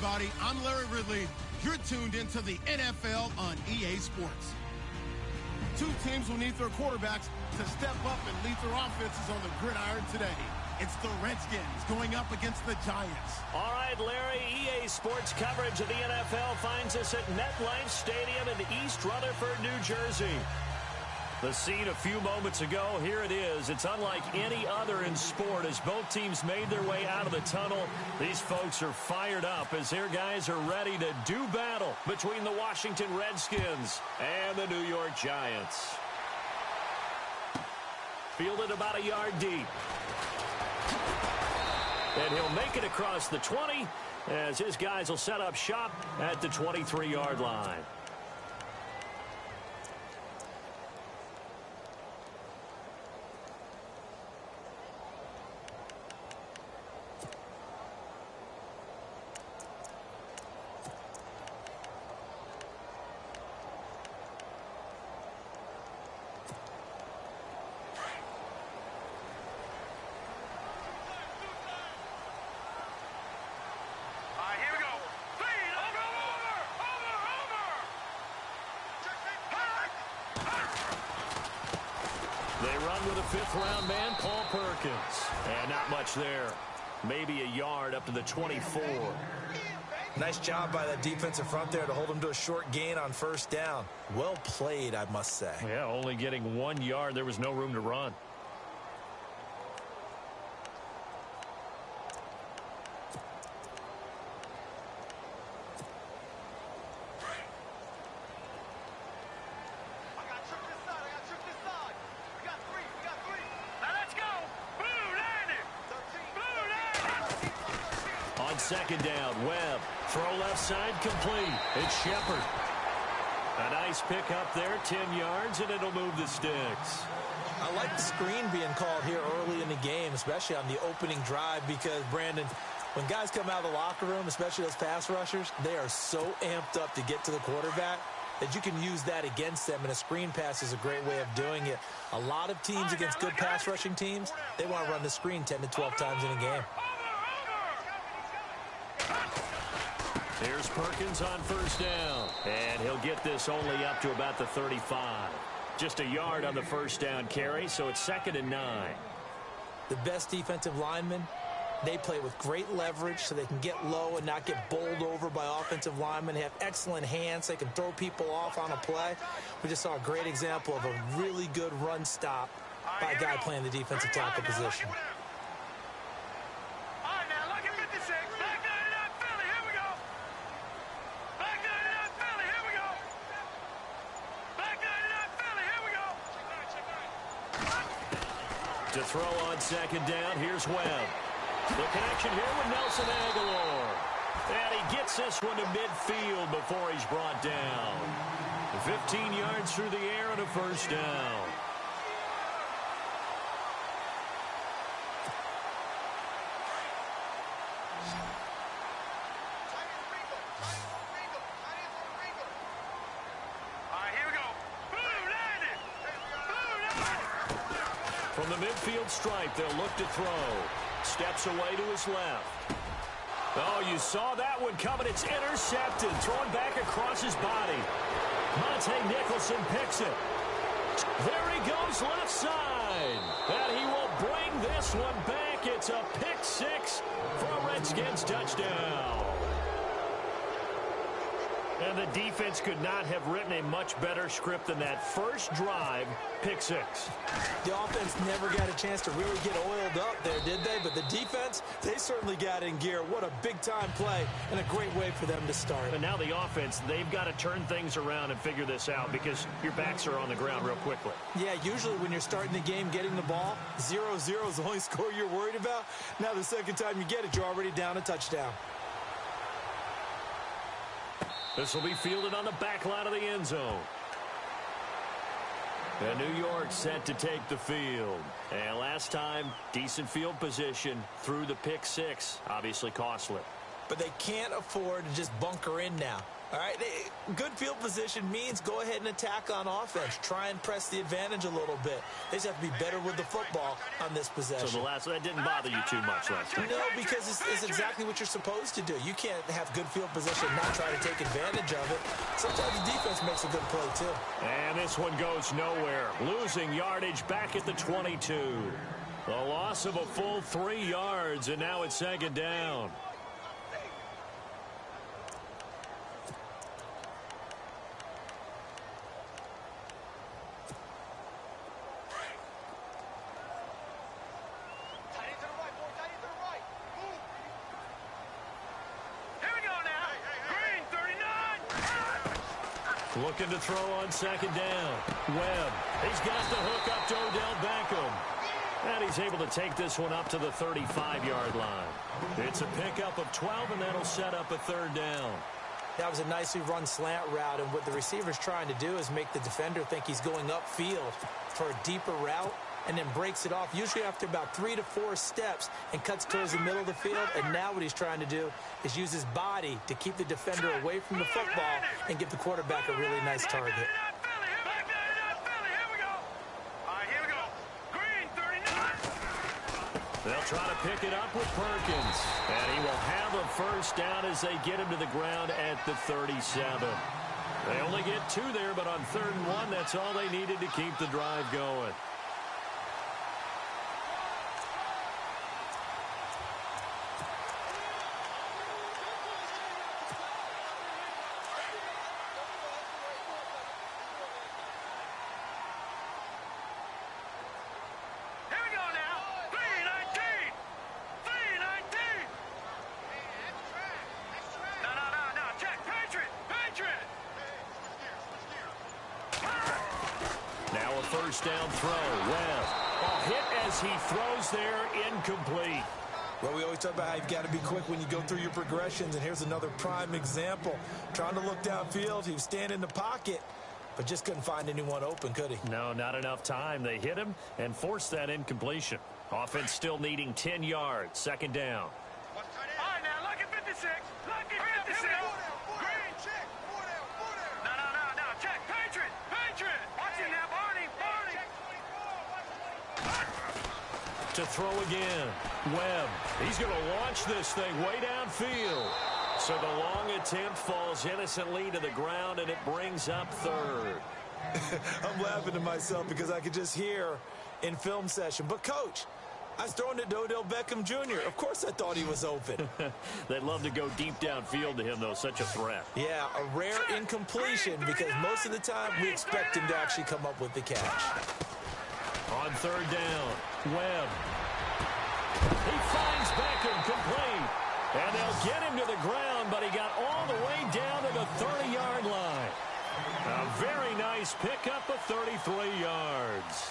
everybody. I'm Larry Ridley. You're tuned into the NFL on EA Sports. Two teams will need their quarterbacks to step up and lead their offenses on the gridiron today. It's the Redskins going up against the Giants. All right, Larry, EA Sports coverage of the NFL finds us at MetLife Stadium in East Rutherford, New Jersey. The scene a few moments ago, here it is. It's unlike any other in sport as both teams made their way out of the tunnel. These folks are fired up as their guys are ready to do battle between the Washington Redskins and the New York Giants. Fielded about a yard deep. And he'll make it across the 20 as his guys will set up shop at the 23-yard line. With a fifth-round man, Paul Perkins. And not much there. Maybe a yard up to the 24. Nice job by that defensive front there to hold him to a short gain on first down. Well played, I must say. Yeah, only getting 1 yard. There was no room to run. Second down, Webb. Throw left side complete. It's Shepard. A nice pick up there, 10 yards, and it'll move the sticks. I like the screen being called here early in the game, especially on the opening drive, because, Brandon, when guys come out of the locker room, especially those pass rushers, they are so amped up to get to the quarterback that you can use that against them, and a screen pass is a great way of doing it. A lot of teams against good pass rushing teams, they want to run the screen 10 to 12 times in a game. Here's Perkins on first down. And he'll get this only up to about the 35. Just a yard on the first down carry, so it's 2nd and 9. The best defensive linemen, they play with great leverage so they can get low and not get bowled over by offensive linemen. They have excellent hands. They can throw people off on a play. We just saw a great example of a really good run stop by a guy playing the defensive tackle position. To throw on second down, here's Webb. The connection here with Nelson Aguilar. And he gets this one to midfield before he's brought down. 15 yards through the air and a first down. From the midfield stripe, they'll look to throw. Steps away to his left. Oh, you saw that one coming. It's intercepted. Thrown back across his body. Monte Nicholson picks it. There he goes left side. And he will bring this one back. It's a pick six for a Redskins touchdown. And the defense could not have written a much better script than that first drive, pick six. The offense never got a chance to really get oiled up there, did they? But the defense, they certainly got in gear. What a big-time play and a great way for them to start. And now the offense, they've got to turn things around and figure this out because your backs are on the ground real quickly. Yeah, usually when you're starting the game, getting the ball, 0-0 is the only score you're worried about. Now the second time you get it, you're already down a touchdown. This will be fielded on the back line of the end zone. And New York set to take the field. And last time, decent field position through the pick six. Obviously costly. But they can't afford to just bunker in now. All right, good field position means go ahead and attack on offense. Try and press the advantage a little bit. They just have to be better with the football on this possession. So that didn't bother you too much last time? No, because it's exactly what you're supposed to do. You can't have good field position and not try to take advantage of it. Sometimes the defense makes a good play, too. And this one goes nowhere. Losing yardage back at the 22. The loss of a full 3 yards, and now it's second down. Looking to throw on second down. Webb. He's got the hook up to Odell Beckham. And he's able to take this one up to the 35-yard line. It's a pickup of 12, and that'll set up a third down. That was a nicely run slant route, and what the receiver's trying to do is make the defender think he's going upfield for a deeper route, and then breaks it off, usually after about 3 to 4 steps, and cuts towards the middle of the field. And now what he's trying to do is use his body to keep the defender away from the football and give the quarterback a really nice target. They'll try to pick it up with Perkins. And he will have a first down as they get him to the ground at the 37. They only get 2 there, but on 3rd and 1, that's all they needed to keep the drive going. First down throw. Webb. Hit as he throws there, incomplete. Well, we always talk about how you've got to be quick when you go through your progressions, and here's another prime example. Trying to look downfield, he was standing in the pocket, but just couldn't find anyone open, could he? No, not enough time. They hit him and forced that incompletion. Offense still needing 10 yards. Second down. All right, now, look at 56. Look at 56. Green, check. 4 down. No. Check. Patriot. Watch it now, Barney. To throw again. Webb. He's going to launch this thing way downfield. So the long attempt falls innocently to the ground, and it brings up 3rd. I'm laughing to myself because I could just hear in film session. But, Coach, I was throwing it to Odell Beckham Jr. Of course I thought he was open. They'd love to go deep downfield to him, though. Such a threat. Yeah, a rare incompletion because most of the time we expect him to actually come up with the catch. On 3rd down, Webb. He finds Beckham complete. And they'll get him to the ground, but he got all the way down to the 30-yard line. A very nice pickup of 33 yards.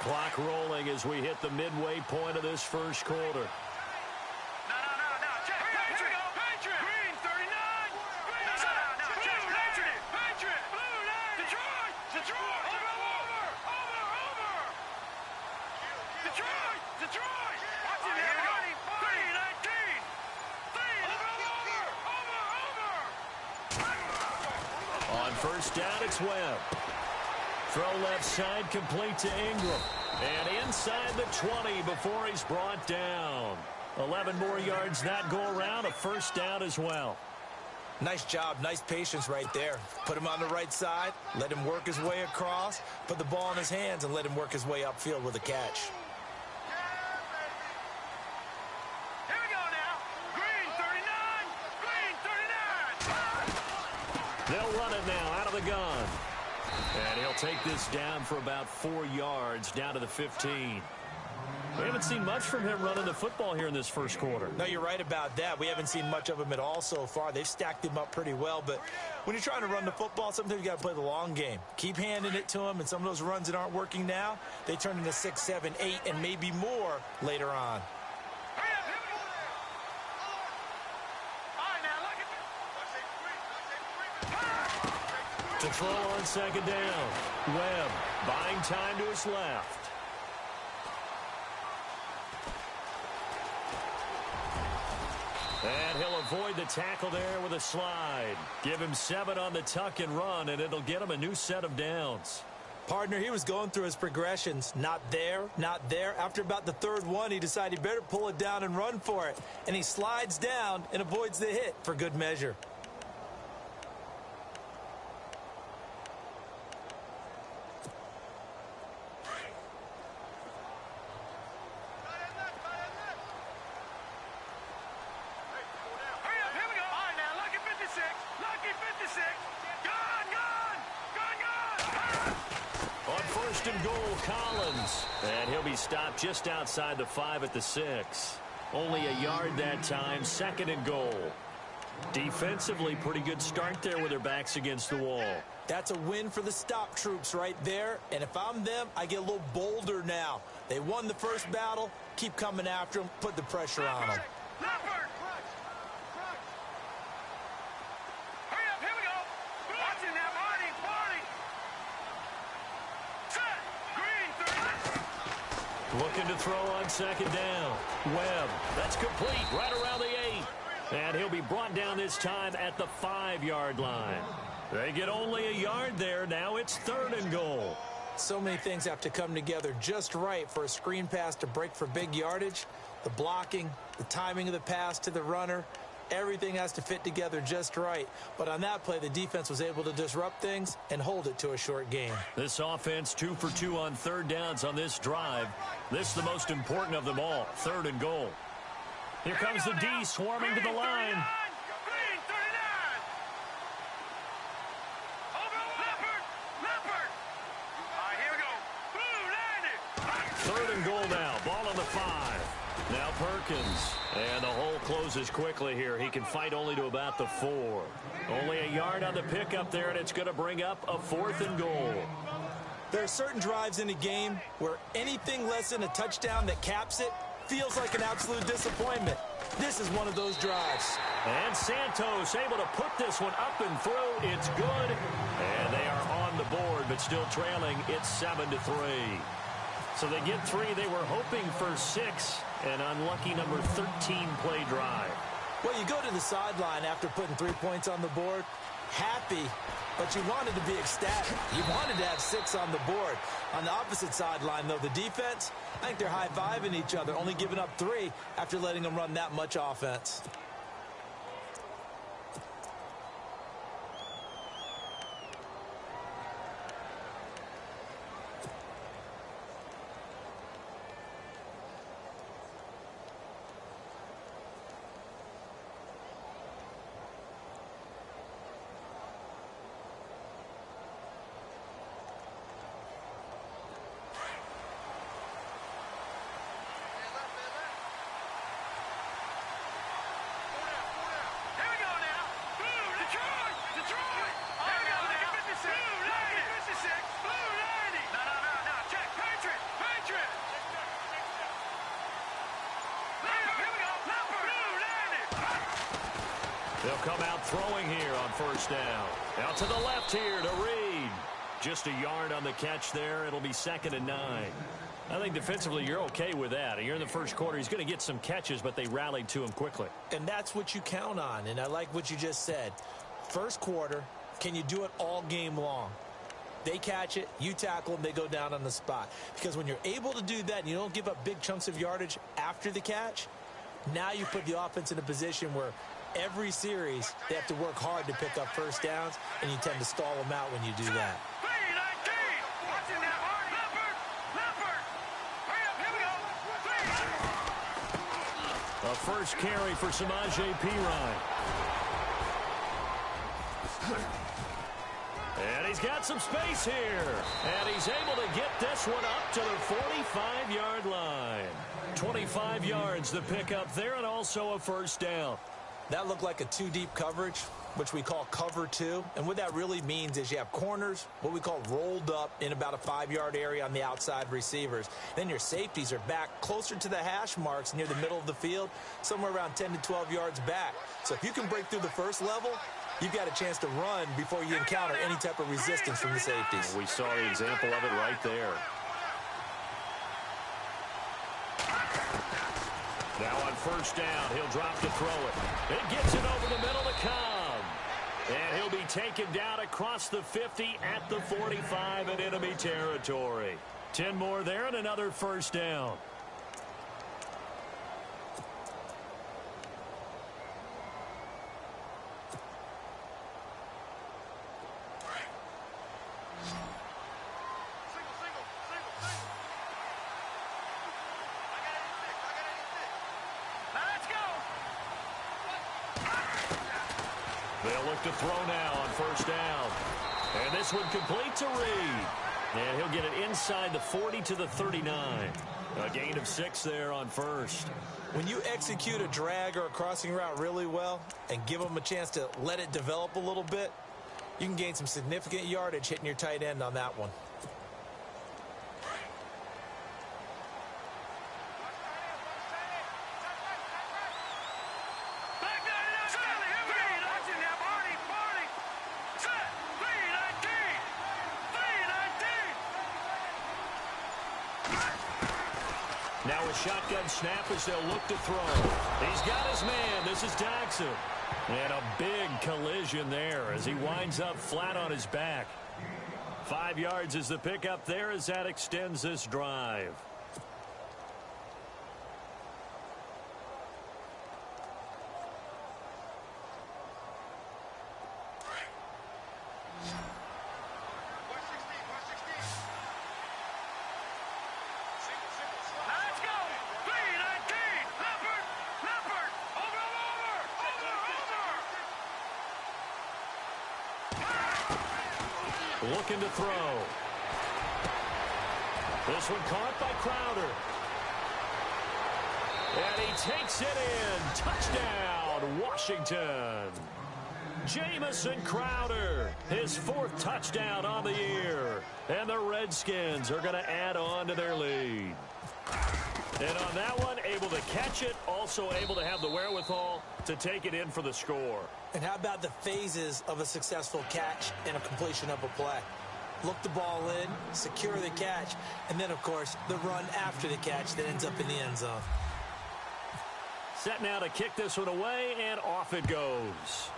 Clock rolling as we hit the midway point of this first quarter. First down, it's Webb. Throw left side, complete to Ingram. And inside the 20 before he's brought down. 11 more yards that go around, a first down as well. Nice job, nice patience right there. Put him on the right side, let him work his way across, put the ball in his hands, and let him work his way upfield with a catch. They'll run it now out of the gun. And he'll take this down for about 4 yards, down to the 15. We haven't seen much from him running the football here in this first quarter. No, you're right about that. We haven't seen much of him at all so far. They've stacked him up pretty well. But when you're trying to run the football, sometimes you got to play the long game. Keep handing it to him, and some of those runs that aren't working now, they turn into 6, 7, 8, and maybe more later on. To throw on second down. Webb buying time to his left. And he'll avoid the tackle there with a slide. Give him 7 on the tuck and run, and it'll get him a new set of downs. Partner, he was going through his progressions. Not there, not there. After about the third one, he decided he better pull it down and run for it. And he slides down and avoids the hit for good measure. And he'll be stopped just outside the 5 at the 6. Only a yard that time, 2nd and goal. Defensively, pretty good start there with their backs against the wall. That's a win for the stop troops right there. And if I'm them, I get a little bolder now. They won the first battle. Keep coming after them. Put the pressure on them. Looking to throw on 2nd down. Webb, that's complete right around the 8. And he'll be brought down this time at the 5-yard line. They get only a yard there. Now it's 3rd and goal. So many things have to come together just right for a screen pass to break for big yardage. The blocking, the timing of the pass to the runner, everything has to fit together just right. But on that play, the defense was able to disrupt things and hold it to a short gain. This offense 2 for 2 on 3rd downs on this drive. This is the most important of them all, 3rd and goal. Here comes the D swarming to the line. Third and goal now. Ball on the 5. Now Perkins. And the hole closes quickly here. He can fight only to about the 4. Only a yard on the pickup there, and it's going to bring up a 4th and goal. There are certain drives in a game where anything less than a touchdown that caps it feels like an absolute disappointment. This is one of those drives. And Santos able to put this one up and through. It's good. And they are on the board, but still trailing. It's 7-3. So they get 3. They were hoping for 6. An unlucky number 13 play drive. Well, you go to the sideline after putting 3 points on the board, happy, but you wanted to be ecstatic. You wanted to have 6 on the board. On the opposite sideline, though, the defense, I think they're high-fiving each other, only giving up 3 after letting them run that much offense. They'll come out throwing here on 1st down. Out to the left here to Reed. Just a yard on the catch there. It'll be 2nd and 9. I think defensively you're okay with that. You're in the first quarter. He's going to get some catches, but they rallied to him quickly. And that's what you count on, and I like what you just said. First quarter, can you do it all game long? They catch it, you tackle them, they go down on the spot. Because when you're able to do that and you don't give up big chunks of yardage after the catch, now you put the offense in a position where every series they have to work hard to pick up 1st downs, and you tend to stall them out when you do that. A first carry for Samaje Perine. And he's got some space here. And he's able to get this one up to the 45-yard line. 25 yards the pickup there, and also a 1st down. That looked like a 2-deep coverage, which we call cover 2. And what that really means is you have corners, what we call rolled up in about a 5-yard area on the outside receivers. Then your safeties are back closer to the hash marks near the middle of the field, somewhere around 10 to 12 yards back. So if you can break through the first level, you've got a chance to run before you encounter any type of resistance from the safeties. We saw the example of it right there. Now on first down, he'll drop to throw it. It gets it over the middle to Cobb. And he'll be taken down across the 50 at the 45 in enemy territory. 10 more there and another first down. They'll look to throw now on first down. And this one completes a read. And he'll get it inside the 40 to the 39. A gain of 6 there on first. When you execute a drag or a crossing route really well and give them a chance to let it develop a little bit, you can gain some significant yardage hitting your tight end on that one. Now a shotgun snap as they'll look to throw. He's got his man. This is Daxon. And a big collision there as he winds up flat on his back. 5 yards is the pickup there as that extends this drive. Looking to throw. This one caught by Crowder. And he takes it in. Touchdown, Washington. Jamison Crowder, his 4th touchdown on the year. And the Redskins are going to add on to their lead. And on that one, able to catch it, also able to have the wherewithal to take it in for the score. And how about the phases of a successful catch and a completion of a play? Look the ball in, secure the catch, and then, of course, the run after the catch that ends up in the end zone. Set now to kick this one away, and off it goes.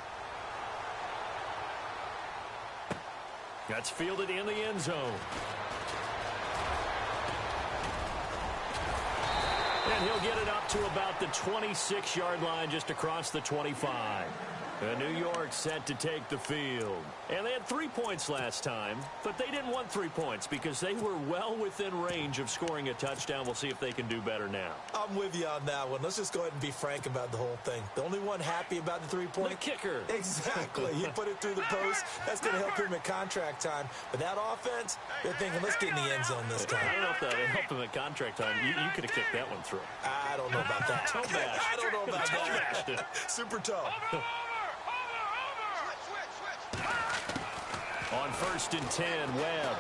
That's fielded in the end zone. And he'll get it up to about the 26-yard line just across the 25. And New York set to take the field. And they had 3 points last time, but they didn't want 3 points because they were well within range of scoring a touchdown. We'll see if they can do better now. I'm with you on that one. Let's just go ahead and be frank about the whole thing. The only one happy about the 3-point? The kicker. Exactly. He put it through the post. That's going to help him at contract time. But that offense, they're thinking, let's get in the end zone this time. I don't know if that helped him at contract time. You could have kicked that one through. I don't know about that. Toe bash. I don't know about toe bashed it. Super toe. On 1st and 10, Webb.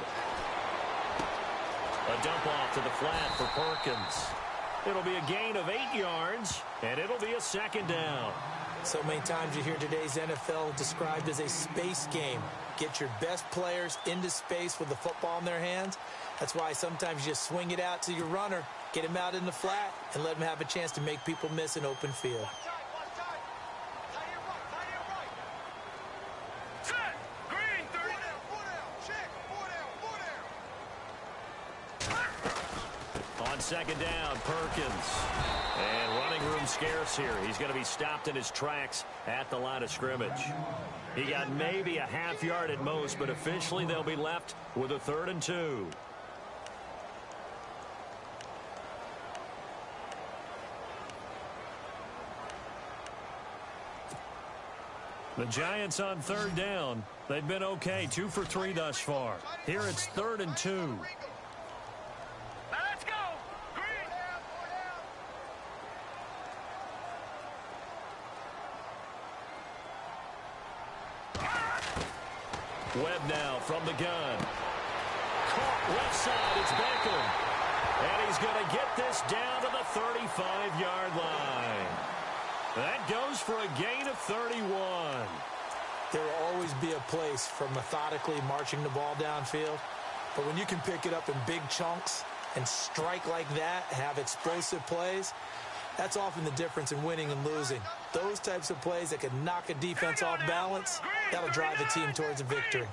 A dump off to the flat for Perkins. It'll be a gain of 8 yards, and it'll be a 2nd down. So many times you hear today's NFL described as a space game. Get your best players into space with the football in their hands. That's why sometimes you just swing it out to your runner, get him out in the flat, and let him have a chance to make people miss an open field. On 2nd down, Perkins. And running room scarce here. He's going to be stopped in his tracks at the line of scrimmage. He got maybe a half yard at most, but officially they'll be left with a 3rd and 2. The Giants on 3rd down. They've been okay, 2 for 3 thus far. Here it's 3rd and 2. Webb now from the gun. Caught left side. It's Beckham. And he's going to get this down to the 35-yard line. That goes for a gain of 31. There will always be a place for methodically marching the ball downfield. But when you can pick it up in big chunks and strike like that, have explosive plays, That's often the difference in winning and losing. Those types of plays that can knock a defense off balance, that'll drive a team towards a victory.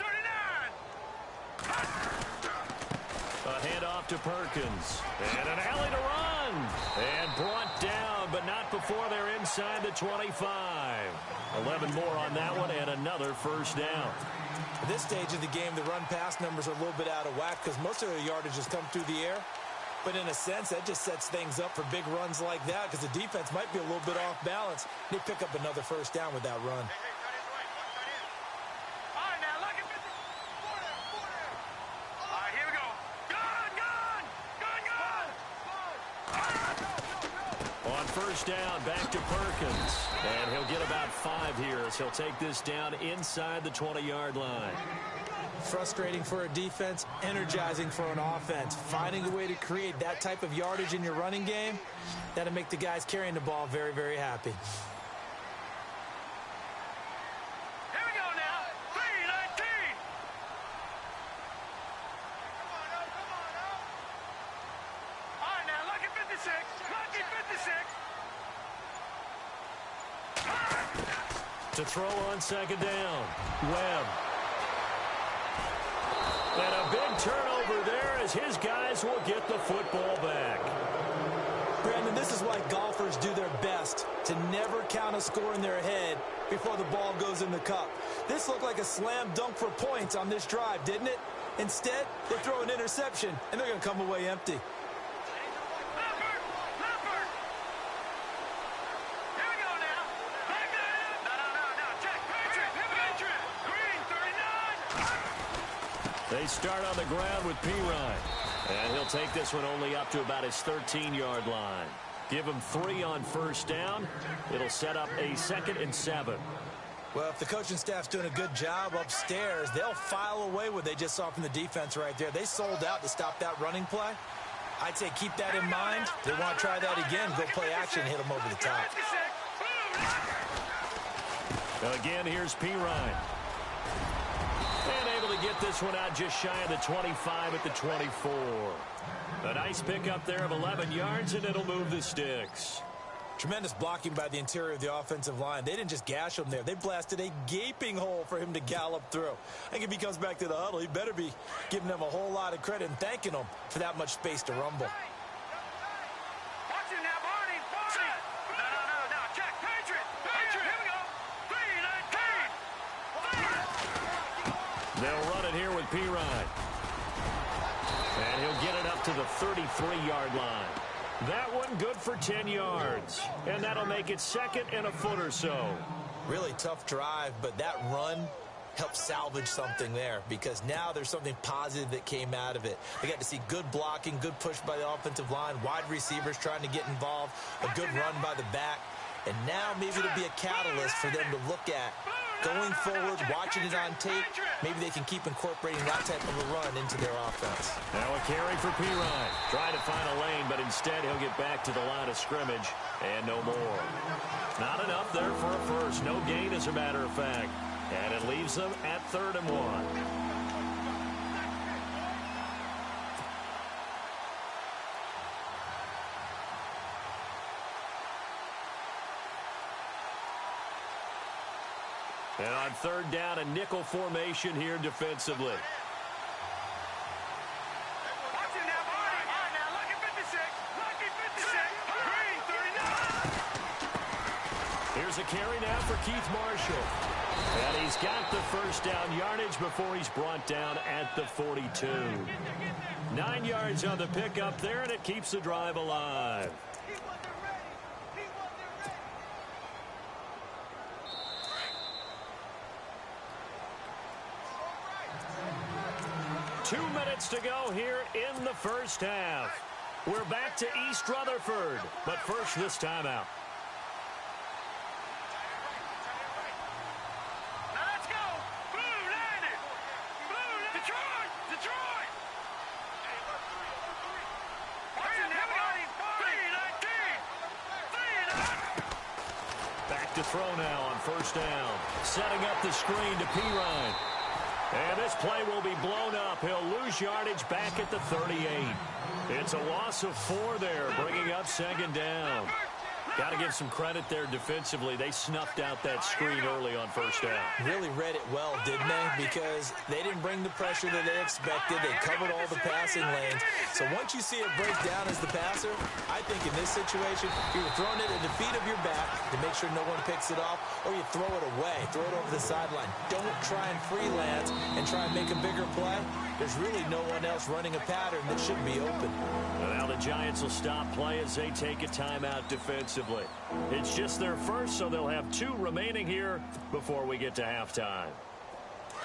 A handoff to Perkins. And an alley to run. And brought down, but not before they're inside the 25. 11 more on that one, and another first down. At this stage of the game, the run-pass numbers are a little bit out of whack because most of their yardage has come through the air. But in a sense, that just sets things up for big runs like that because the defense might be a little bit off balance. They pick up another first down with that run. First down, back to Perkins. And he'll get about 5 here as he'll take this down inside the 20-yard line. Frustrating for a defense, energizing for an offense. Finding a way to create that type of yardage in your running game, that'll make the guys carrying the ball very, very happy. Here we go now. 3-19. All right, now, lucky 56. Lucky 56. To throw on second down, Webb. And a big turnover there as his guys will get the football back. Brandon, this is why golfers do their best to never count a score in their head before the ball goes in the cup. This looked like a slam dunk for points on this drive, didn't it? Instead, they throw an interception, and they're going to come away empty. They start on the ground with Pirine. And he'll take this one only up to about his 13-yard line. Give him 3 on first down. It'll set up a 2nd and 7. Well, if the coaching staff's doing a good job upstairs, they'll file away what they just saw from the defense right there. They sold out to stop that running play. I'd say keep that in mind. They want to try that again, go play action, hit them over the top. Again, here's Pirine. And able to get this one out just shy of the 25 at the 24. A nice pickup there of 11 yards, and it'll move the sticks. Tremendous blocking by the interior of the offensive line. They didn't just gash him there. They blasted a gaping hole for him to gallop through. I think if he comes back to the huddle, he better be giving them a whole lot of credit and thanking them for that much space to rumble. They'll run it here with Pirine. And he'll get it up to the 33-yard line. That one good for 10 yards. And that'll make it 2nd and a foot or so. Really tough drive, but that run helped salvage something there because now there's something positive that came out of it. They got to see good blocking, good push by the offensive line, wide receivers trying to get involved, a good run by the back. And now maybe it'll be a catalyst for them to look at going forward, watching it on tape. Maybe they can keep incorporating that type of a run into their offense. Now a carry for Pirine. Trying to find a lane, but instead he'll get back to the line of scrimmage and no more. Not enough there for a first. No gain, as a matter of fact. And it leaves them at 3rd and 1. And on 3rd down, a nickel formation here defensively. Here's a carry now for Keith Marshall. And he's got the first down yardage before he's brought down at the 42. 9 yards on the pickup there, and it keeps the drive alive. 2 minutes to go here in the first half. We're back to East Rutherford, but first this timeout. Now let's go. Blue landed. Blue landed. Detroit. Detroit. Back to throw now on first down. Setting up the screen to Pirine. And this play will be blown up. He'll lose yardage back at the 38. It's a loss of 4 there, bringing up 2nd down. Got to give some credit there defensively. They snuffed out that screen early on first down. Really read it well, didn't they? Because they didn't bring the pressure that they expected. They covered all the passing lanes. So once you see it break down as the passer, I think in this situation, you're throwing it at the feet of your back to make sure no one picks it off, or you throw it away, throw it over the sideline. Don't try and freelance and try and make a bigger play. There's really no one else running a pattern that should be open. Now the Giants will stop play as they take a timeout defensively. It's just their first, so they'll have 2 remaining here before we get to halftime.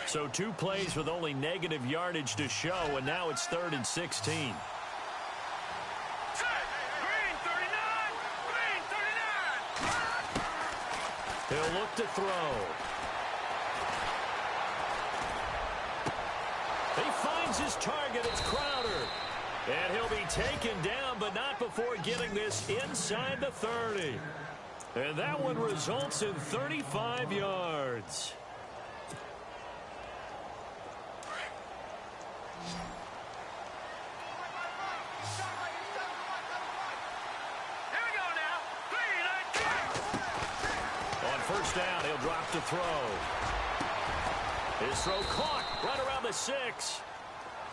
So 2 plays with only negative yardage to show, and now it's 3rd and 16. Green 39! Green 39! He'll look to throw. He finds his target. It's Crowder. And he'll be taken down, but not before getting this inside the 30. And that one results in 35 yards. Here we go now. Green 19! On first down, he'll drop to throw. His throw caught right around the 6.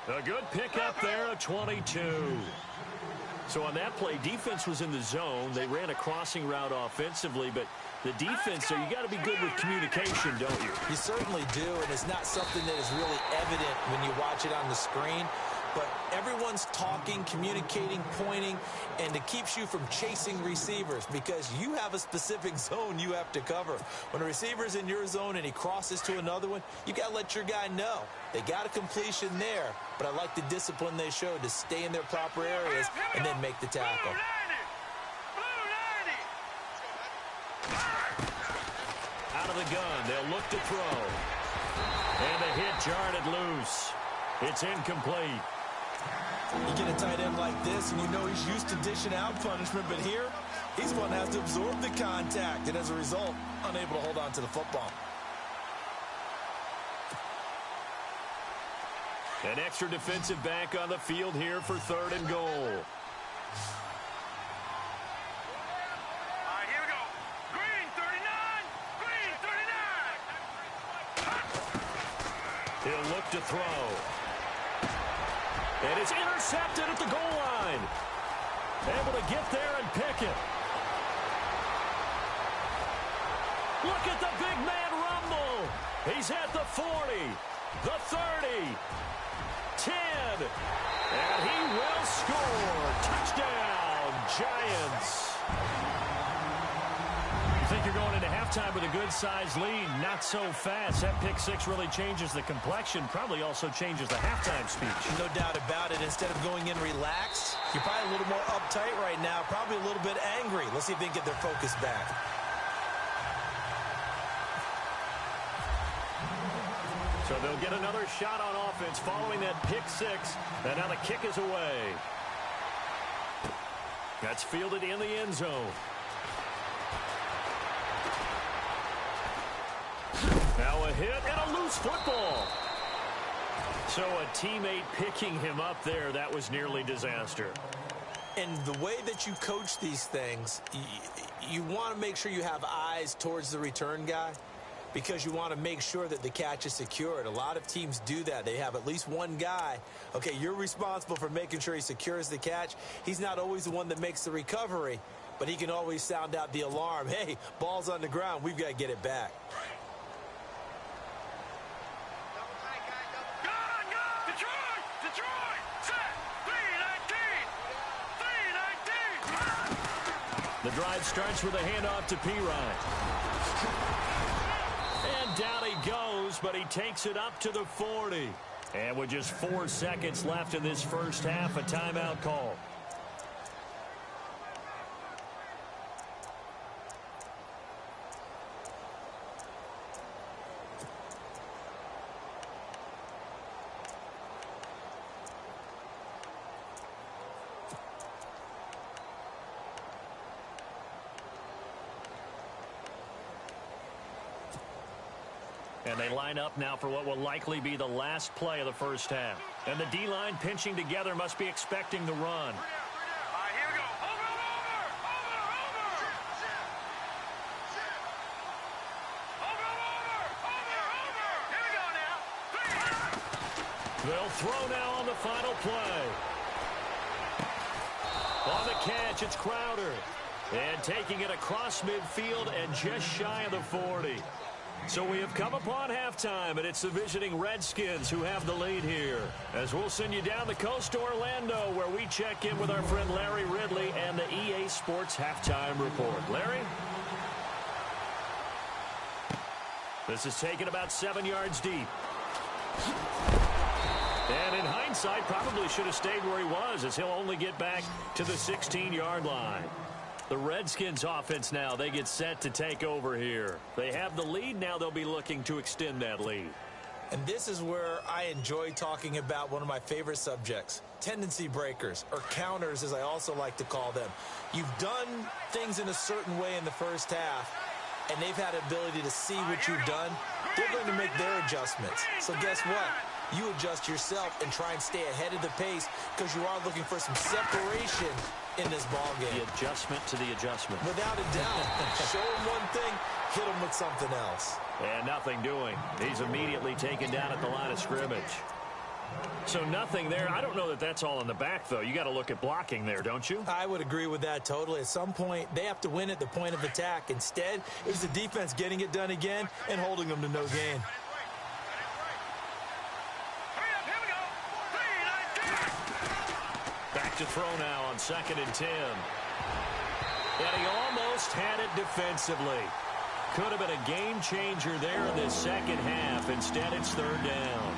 A good pickup there, a 22. So on that play, defense was in the zone. They ran a crossing route offensively, but the defense, so you got to be good with communication, don't you? You certainly do, and it's not something that is really evident when you watch it on the screen. But everyone's talking, communicating, pointing, and it keeps you from chasing receivers because you have a specific zone you have to cover. When a receiver's in your zone and he crosses to another one, you got to let your guy know. They got a completion there, but I like the discipline they showed to stay in their proper areas and then make the tackle. Out of the gun, they'll look to throw. And the hit jarred loose. It's incomplete. You get a tight end like this, and you know he's used to dishing out punishment, but here, he's one that has to absorb the contact, and as a result, unable to hold on to the football. An extra defensive back on the field here for 3rd and goal. All right, here we go. Green 39! Green 39! He'll look to throw. And it's intercepted at the goal line. Able to get there and pick it. Look at the big man rumble. He's at the 40, the 30, 10, and he will score. Touchdown, Giants. You think you're going into halftime with a good-sized lead? Not so fast. That pick 6 really changes the complexion, probably also changes the halftime speech. No doubt about it. Instead of going in relaxed, you're probably a little more uptight right now, probably a little bit angry. Let's see if they can get their focus back. So they'll get another shot on offense following that pick 6, and now the kick is away. That's fielded in the end zone. Now a hit and a loose football. So a teammate picking him up there, that was nearly disaster. And the way that you coach these things, you want to make sure you have eyes towards the return guy because you want to make sure that the catch is secured. A lot of teams do that. They have at least one guy. Okay, you're responsible for making sure he secures the catch. He's not always the one that makes the recovery, but he can always sound out the alarm. Hey, ball's on the ground. We've got to get it back. The drive starts with a handoff to Pirine. And down he goes, but he takes it up to the 40. And with just 4 seconds left in this first half, a timeout call. And they line up now for what will likely be the last play of the first half. And the D-line pinching together must be expecting the run. All right, here we go. Over. They'll throw now on the final play. On the catch, it's Crowder. And taking it across midfield and just shy of the 40. So we have come upon halftime, and it's the visiting Redskins who have the lead here. As we'll send you down the coast to Orlando, where we check in with our friend Larry Ridley and the EA Sports Halftime Report. Larry? This is taken about 7 yards deep. And in hindsight, probably should have stayed where he was, as he'll only get back to the 16-yard line. The Redskins offense now, they get set to take over here. They have the lead. Now they'll be looking to extend that lead. And this is where I enjoy talking about one of my favorite subjects, tendency breakers, or counters as I also like to call them. You've done things in a certain way in the first half, and they've had ability to see what you've done. They're going to make their adjustments. So guess what? You adjust yourself and try and stay ahead of the pace because you are looking for some separation in this ball game. The adjustment to the adjustment. Without a doubt. Show him one thing, hit him with something else. And nothing doing. He's immediately taken down at the line of scrimmage. So nothing there. I don't know that that's all in the back, though. You got to look at blocking there, don't you? I would agree with that totally. At some point, they have to win at the point of attack. Instead, it was the defense getting it done again and holding them to no gain. Back to throw now on 2nd and 10. And he almost had it defensively. Could have been a game changer there in this second half. Instead, it's 3rd down.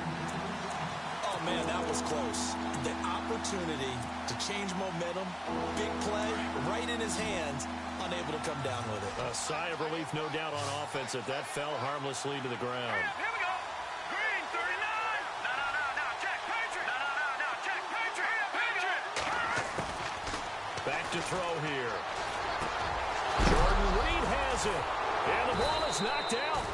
Oh, man, that was close. The opportunity to change momentum, big play, right in his hands, unable to come down with it. A sigh of relief, no doubt, on offense that fell harmlessly to the ground. Here we go. Green 39. No. Check. Patriot. No. Check. Patriot. Back to throw here. Jordan Reed has it. And the ball is knocked out.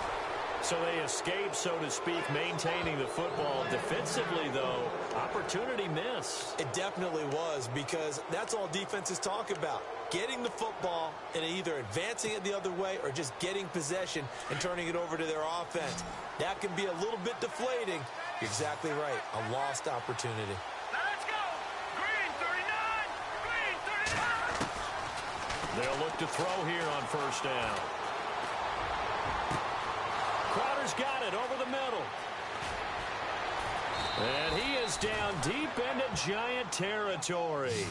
So they escape, so to speak, maintaining the football. Defensively, though, opportunity miss. It definitely was, because that's all defenses talk about. Getting the football and either advancing it the other way or just getting possession and turning it over to their offense. That can be a little bit deflating. You're exactly right. A lost opportunity. Now let's go. Green 39. They'll look to throw here on 1st down. Crowder's got it over the middle. And he is down deep into Giant territory.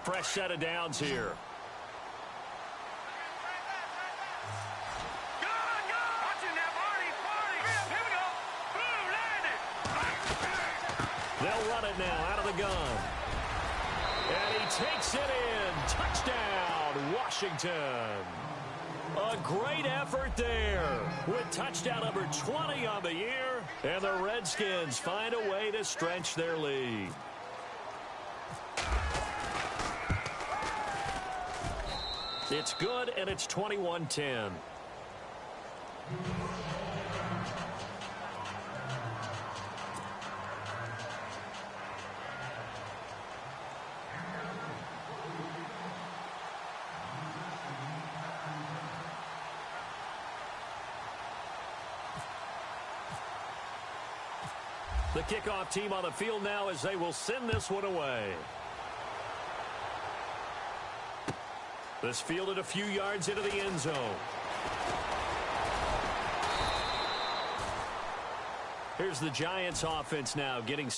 Fresh set of downs here. They'll run it now out of the gun. And he takes it in. Touchdown, Washington. A great effort there with touchdown number 20 on the year. And the Redskins find a way to stretch their lead. It's good, and it's 21-10. The kickoff team on the field now as they will send this one away. This fielded a few yards into the end zone. Here's the Giants offense now getting...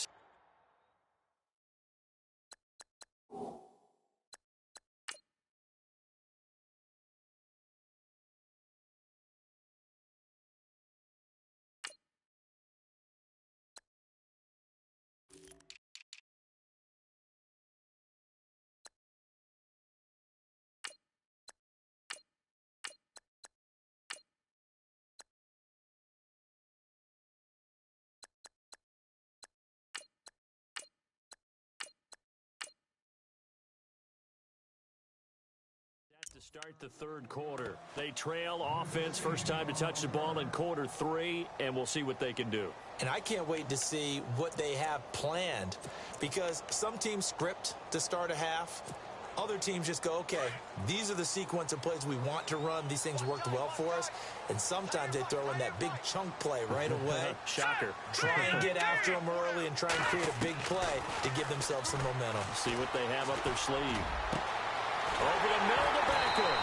Start the third quarter. They trail offense, first time to touch the ball in quarter 3, and we'll see what they can do. And I can't wait to see what they have planned, because some teams script to start a half. Other teams just go, okay, these are the sequence of plays we want to run. These things worked well for us. And sometimes they throw in that big chunk play right away. Shocker. Try and get after them early and try and create a big play to give themselves some momentum. See what they have up their sleeve. Over the middle to Beckham.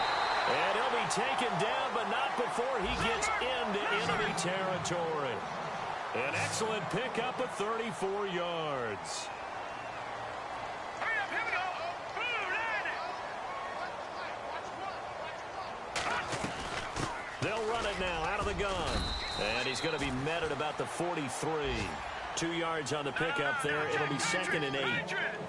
And he'll be taken down, but not before he gets into enemy territory. An excellent pickup of 34 yards. Hurry up, here we go. They'll run it now out of the gun. And he's going to be met at about the 43. 2 yards on the pickup there. It'll be 2nd and 8.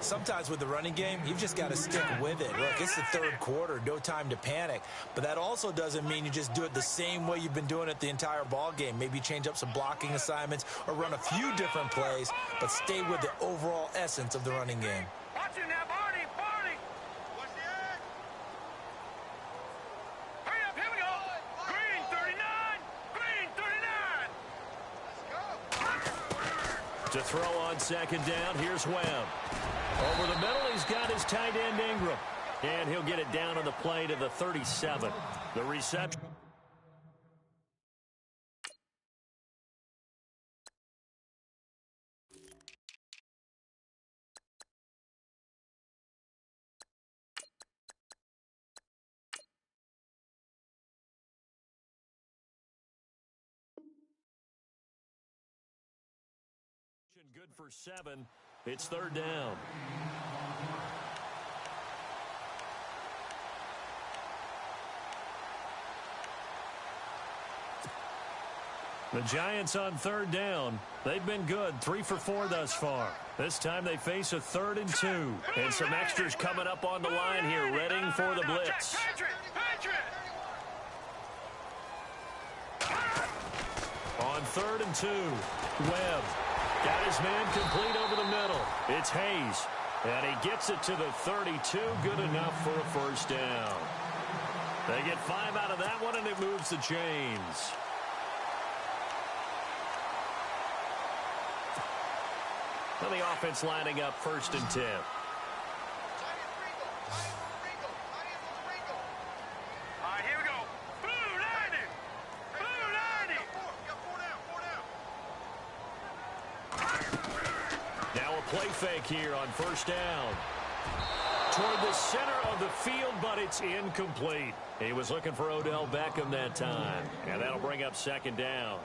Sometimes with the running game, you've just got to stick with it. Look, it's the third quarter, no time to panic. But that also doesn't mean you just do it the same way you've been doing it the entire ball game. Maybe change up some blocking assignments or run a few different plays, but stay with the overall essence of the running game. Watch it now, Barney. Watch the egg. Hurry up, here we go. Green 39. Green 39. Let's go. To throw on 2nd down, here's Webb. Over the middle, he's got his tight end Ingram. And he'll get it down on the play to the 37. The reception. Good for 7. It's 3rd down. The Giants on 3rd down. They've been good, 3 for 4 thus far. This time they face a 3rd and 2. And some extras coming up on the line here, readying for the blitz. On 3rd and 2, Webb. Got his man complete over the middle. It's Hayes. And he gets it to the 32. Good enough for a 1st down. They get 5 out of that one, and it moves the chains. And the offense lining up 1st and 10. Play fake here on 1st down. Toward the center of the field, but it's incomplete. He was looking for Odell Beckham that time. And that'll bring up 2nd down.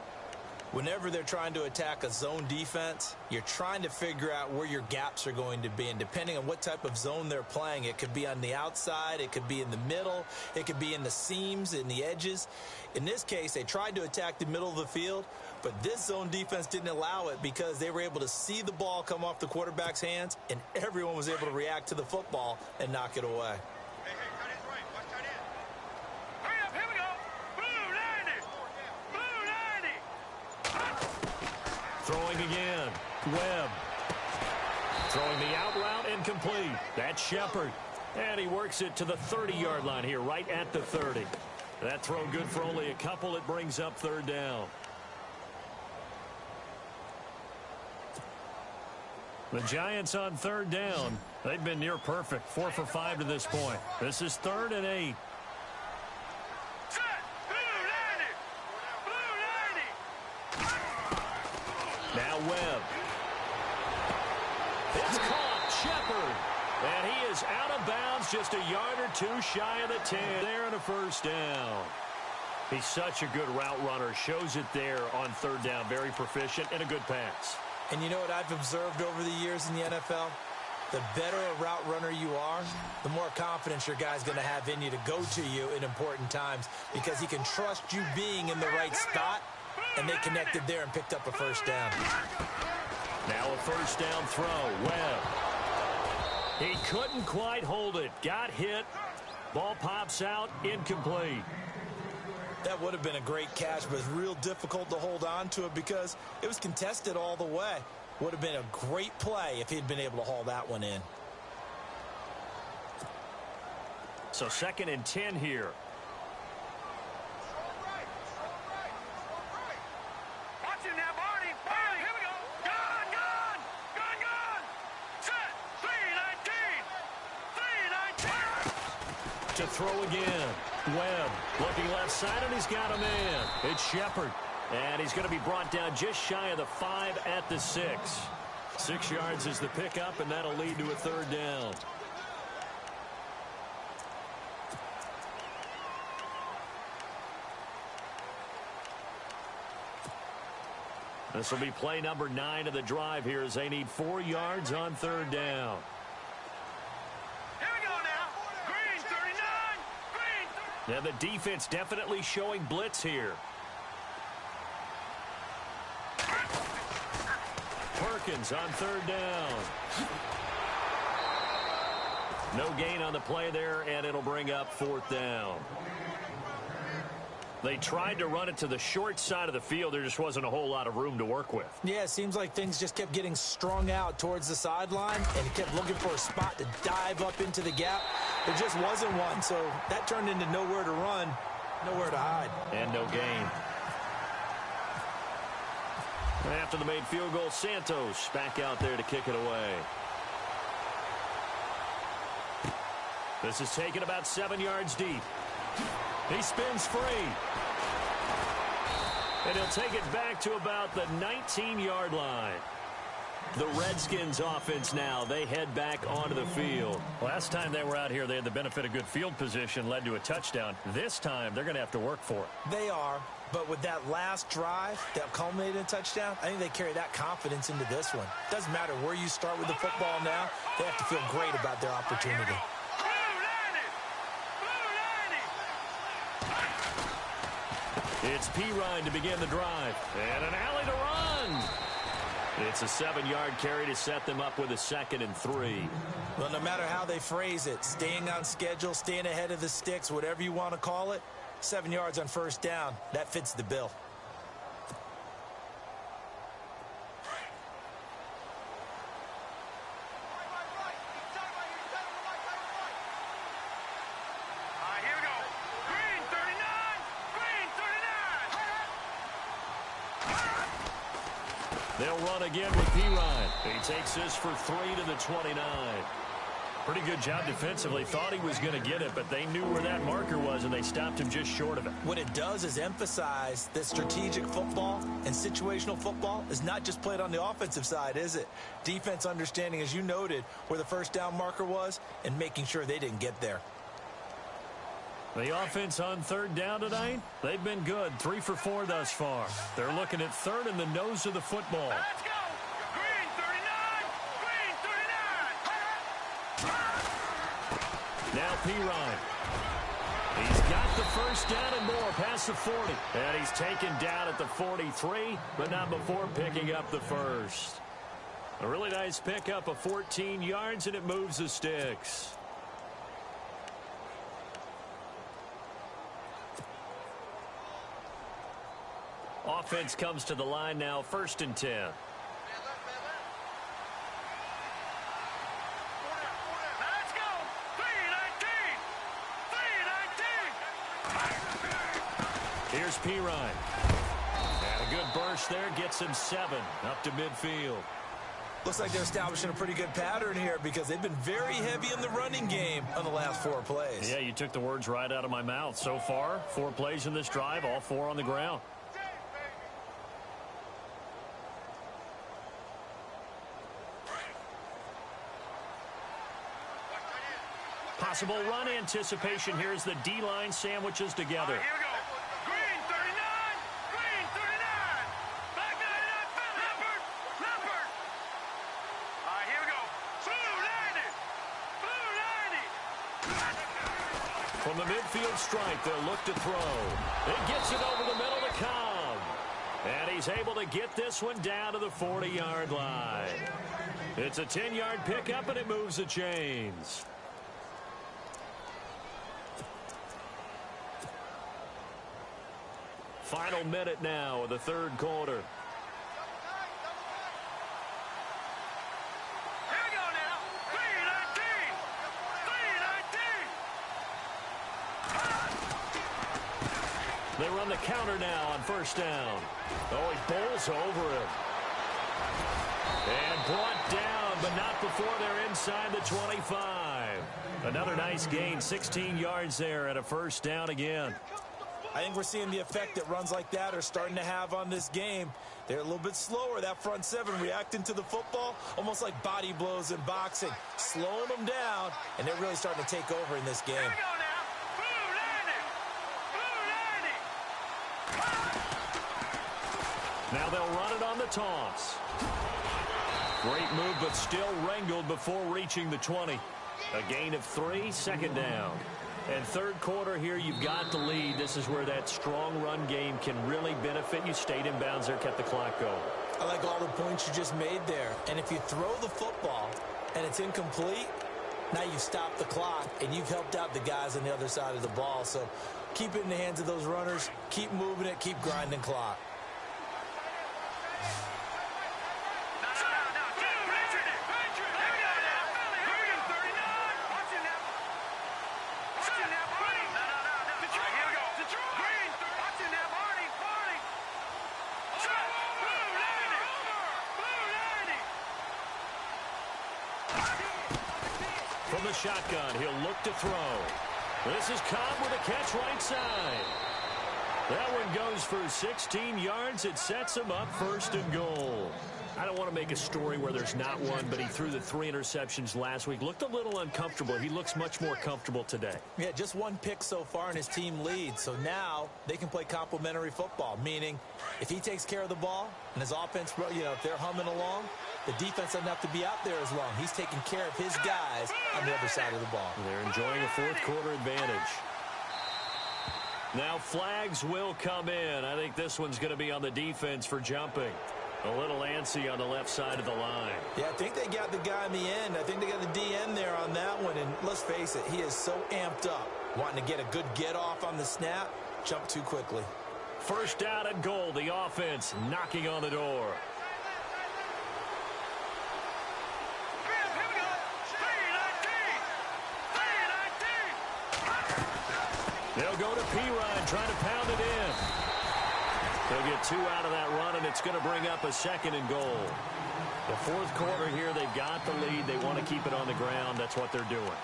Whenever they're trying to attack a zone defense, you're trying to figure out where your gaps are going to be. And depending on what type of zone they're playing, it could be on the outside, it could be in the middle, it could be in the seams, in the edges. In this case, they tried to attack the middle of the field, but this zone defense didn't allow it because they were able to see the ball come off the quarterback's hands, and everyone was able to react to the football and knock it away. Throwing again. Webb. Throwing the out route incomplete. That's Shepard. And he works it to the 30-yard line here, right at the 30. That throw good for only a couple. It brings up 3rd down. The Giants on 3rd down. They've been near perfect. 4 for 5 to this point. This is 3rd and 8. Now Webb. It's caught. Shepard. And he is out of bounds, just a yard or 2 shy of the 10. There and a 1st down. He's such a good route runner. Shows it there on 3rd down. Very proficient and a good pass. And you know what I've observed over the years in the NFL? The better a route runner you are, the more confidence your guy's going to have in you to go to you in important times because he can trust you being in the right spot. And they connected there and picked up a 1st down. Now a 1st down throw. Webb. He couldn't quite hold it. Got hit. Ball pops out. Incomplete. That would have been a great catch, but it's real difficult to hold on to it because it was contested all the way. Would have been a great play if he'd been able to haul that one in. So 2nd and 10 here. Watch him now, Barney. Barney, here we go. Gun, gun. Gun, gun. Set. 3-19. 3-19. To throw again. Webb looking left side, and he's got a man. It's Shepard. And he's going to be brought down just shy of the 5 at the 6. 6 yards is the pickup, and that'll lead to a 3rd down. This will be play number 9 of the drive here as they need 4 yards on 3rd down. Here we go now. Green, 39. Green. Now the defense definitely showing blitz here. Perkins on 3rd down. No gain on the play there, and it'll bring up 4th down. They tried to run it to the short side of the field. There just wasn't a whole lot of room to work with. Yeah, it seems like things just kept getting strung out towards the sideline, and he kept looking for a spot to dive up into the gap. There just wasn't one, so that turned into nowhere to run, nowhere to hide. And no gain. After the made field goal, Santos back out there to kick it away. This is taken about 7 yards deep. He spins free. And he'll take it back to about the 19-yard line. The Redskins offense now, they head back onto the field. Last time they were out here, they had the benefit of good field position, led to a touchdown. This time, they're going to have to work for it. They are, but with that last drive that culminated in a touchdown, I think they carry that confidence into this one. Doesn't matter where you start with the football now, they have to feel great about their opportunity. It's Pirine to begin the drive. And an alley to run. It's a 7-yard carry to set them up with a 2nd and 3. Well, no matter how they phrase it, staying on schedule, staying ahead of the sticks, whatever you want to call it, 7 yards on 1st down, that fits the bill. They'll run again with Pirine. He takes this for 3 to the 29. Pretty good job defensively. Thought he was going to get it, but they knew where that marker was, and they stopped him just short of it. What it does is emphasize that strategic football and situational football is not just played on the offensive side, is it? Defense understanding, as you noted, where the 1st down marker was and making sure they didn't get there. The offense on 3rd down tonight, they've been good. 3 for 4 thus far. They're looking at 3rd in the nose of the football. Let's go. Green, 39. Green, 39. Now Pirine. He's got the 1st down and more past the 40. And he's taken down at the 43, but not before picking up the 1st. A really nice pickup of 14 yards, and it moves the sticks. Offense comes to the line now, 1st and 10. Let's go. 3-19. 3-19. Here's Pirine. And a good burst there gets him 7 up to midfield. Looks like they're establishing a pretty good pattern here because they've been very heavy in the running game on the last 4 plays. Yeah, you took the words right out of my mouth. So far, 4 plays in this drive, all 4 on the ground. Possible run anticipation here as the D-line sandwiches together. Here we go. Green, 39. Green, 39. Back 99. Leopard. Leopard. All right, here we go. Blue 90. Blue 90. From the midfield stripe, they'll look to throw. It gets it over the middle to Cobb. And he's able to get this one down to the 40-yard line. It's a 10-yard pickup, and it moves the chains. Final minute now of the 3rd quarter. Here we go now. 3-19. 3-19. the counter now on first down. Oh, he bowls over him. And brought down, but not before they're inside the 25. Another nice gain, 16 yards there and a first down again. I think we're seeing the effect that runs like that are starting to have on this game. They're a little bit slower, that front seven, reacting to the football, almost like body blows in boxing, slowing them down, and they're really starting to take over in this game. Here we go now. Blue landing. Now they'll run it on the toss. Great move, but still wrangled before reaching the 20. A gain of 3, second down. And third quarter here, you've got the lead. This is where that strong run game can really benefit you. Stayed in bounds there, kept the clock going. I like all the points you just made there. And if you throw the football and it's incomplete, now you've stopped the clock and you've helped out the guys on the other side of the ball. So keep it in the hands of those runners. Keep moving it. Keep grinding clock. From the shotgun, he'll look to throw. This is Cobb with a catch right side. That one goes for 16 yards. It sets him up first and goal. I don't want to make a story where there's not one, but he threw the 3 interceptions last week. Looked a little uncomfortable. He looks much more comfortable today. Yeah, just 1 pick so far and his team leads. So now they can play complementary football, meaning if he takes care of the ball and his offense, if they're humming along, the defense doesn't have to be out there as long. He's taking care of his guys on the other side of the ball. They're enjoying a fourth quarter advantage. Now flags will come in. I think this one's going to be on the defense for jumping. A little antsy on the left side of the line. Yeah, I think they got the guy in the end. I think they got the DN there on that one. And let's face it, he is so amped up, wanting to get a good get off on the snap, jump too quickly. First down and goal. The offense knocking on the door. They'll go to Pirine, trying to pound it in. They'll get 2 out of that run, and it's going to bring up a second and goal. The fourth quarter here, they've got the lead. They want to keep it on the ground. That's what they're doing.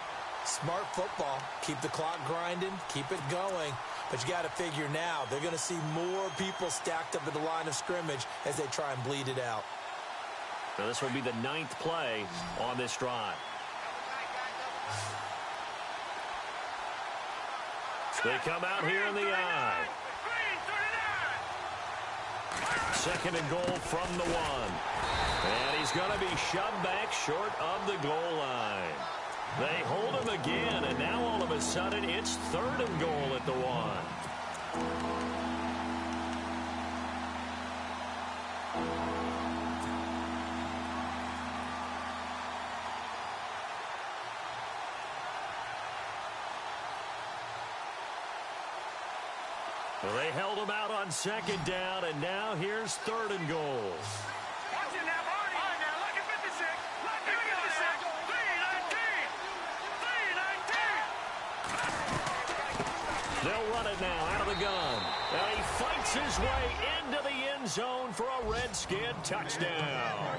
Smart football. Keep the clock grinding. Keep it going. But you got to figure now, they're going to see more people stacked up at the line of scrimmage as they try and bleed it out. So this will be the 9th play on this drive. They come out here in the eye. Second and goal from the 1. And he's going to be shoved back short of the goal line. They hold him again, and now all of a sudden it's 3rd and goal at the 1. Well, they held him out on 2nd down, and now here's 3rd and goal. Watch it now, Barney. All right, now, look at 56. Look at 56. 3-19. They'll run it now out of the gun. And he fights his way into the end zone for a Redskin touchdown.